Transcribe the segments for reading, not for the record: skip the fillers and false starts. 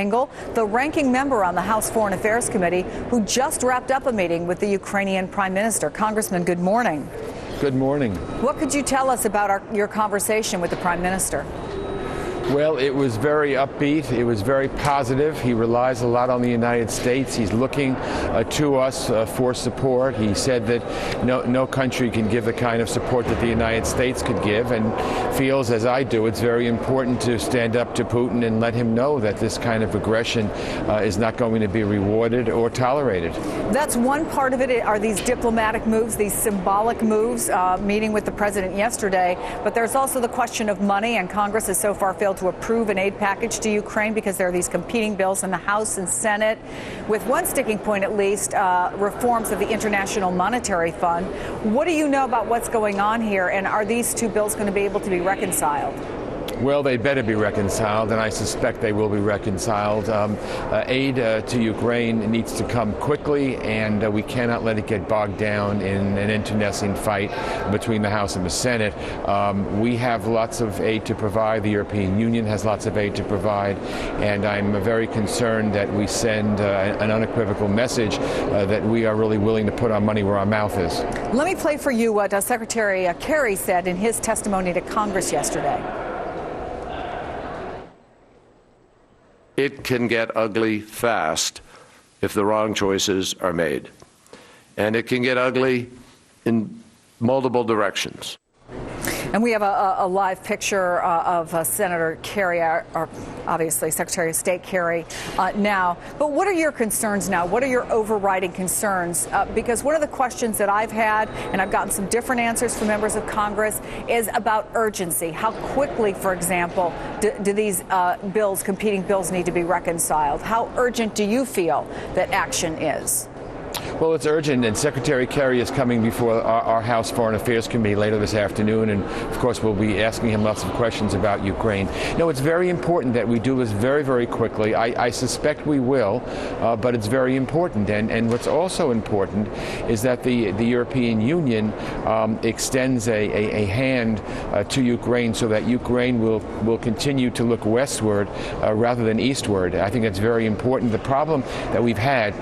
Engel, the ranking member on the House Foreign Affairs Committee, who just wrapped up a meeting with the Ukrainian Prime Minister. Congressman, good morning. Good morning. What could you tell us about your conversation with the Prime Minister? Well, it was very upbeat. It was very positive. He relies a lot on the United States. He's looking to us for support. He said that no country can give the kind of support that the United States could give, and feels, as I do, it's very important to stand up to Putin and let him know that this kind of aggression is not going to be rewarded or tolerated. That's one part of it, are these diplomatic moves, these symbolic moves, meeting with the president yesterday. But there's also the question of money, and Congress has so far failed to approve an aid package to Ukraine because there are these competing bills in the House and Senate, with one sticking point at least, reforms of the International Monetary Fund. What do you know about what's going on here, and are these two bills going to be able to be reconciled? Well, they better be reconciled, and I suspect they will be reconciled. Aid to Ukraine needs to come quickly, and we cannot let it get bogged down in an internecine fight between the House and the Senate. We have lots of aid to provide. The European Union has lots of aid to provide, and I'm very concerned that we send an unequivocal message that we are really willing to put our money where our mouth is. Let me play for you what Secretary Kerry said in his testimony to Congress yesterday. It can get ugly fast if the wrong choices are made. And it can get ugly in multiple directions. And we have a live picture of Senator Kerry, or obviously Secretary of State Kerry, now. But what are your concerns now? What are your overriding concerns? Because one of the questions that I've had, and I've gotten some different answers from members of Congress, is about urgency. How quickly, for example, do these bills, competing bills, need to be reconciled? How urgent do you feel that action is? Well, it's urgent, and Secretary Kerry is coming before our House Foreign Affairs Committee later this afternoon, and of course we'll be asking him lots of questions about Ukraine. No, it's very important that we do this very, very quickly. I suspect we will, but it's very important. And what's also important is that the European Union extends a hand to Ukraine so that Ukraine will continue to look westward rather than eastward. I think that's very important. The problem that we've had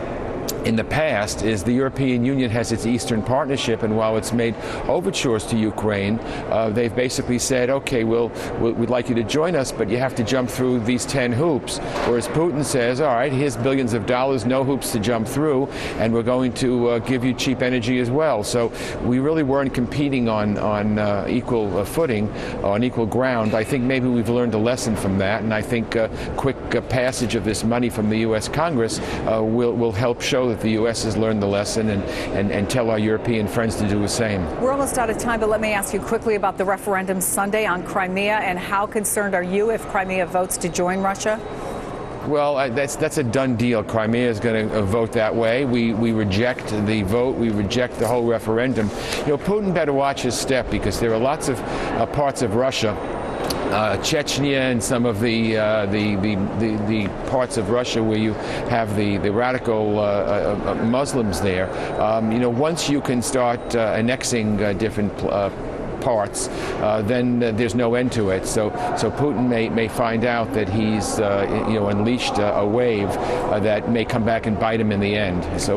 in the past is the European Union has its Eastern Partnership, and while it's made overtures to Ukraine, they've basically said, okay, we'd like you to join us, but you have to jump through these 10 hoops. Whereas Putin says, all right, here's billions of dollars, no hoops to jump through, and we're going to give you cheap energy as well. So we really weren't competing on equal footing, on equal ground. I think maybe we've learned a lesson from that, and I think quick passage of this money from the U.S. Congress will help show that the U.S. has learned the lesson and tell our European friends to do the same. We're almost out of time, but let me ask you quickly about the referendum Sunday on Crimea, and how concerned are you if Crimea votes to join Russia? Well, that's a done deal. Crimea is going to vote that way. We reject the vote. We reject the whole referendum. You know, Putin better watch his step, because there are lots of parts of Russia, Chechnya, and some of the parts of Russia where you have the radical Muslims there. You know, once you can start annexing different parts, then there's no end to it. So Putin may find out that he's unleashed a wave that may come back and bite him in the end. So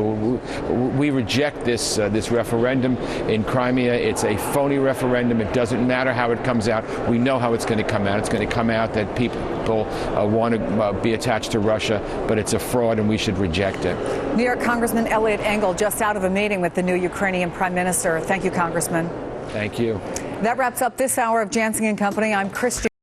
we reject this referendum in Crimea. It's a phony referendum. It doesn't matter how it comes out. We know how it's going to come out. It's going to come out that people want to be attached to Russia, but it's a fraud, and we should reject it. New York Congressman Engel just out of a meeting with the new Ukrainian Prime Minister. Thank you, Congressman. Thank you. That wraps up this hour of Jansing and Company. I'm Christian.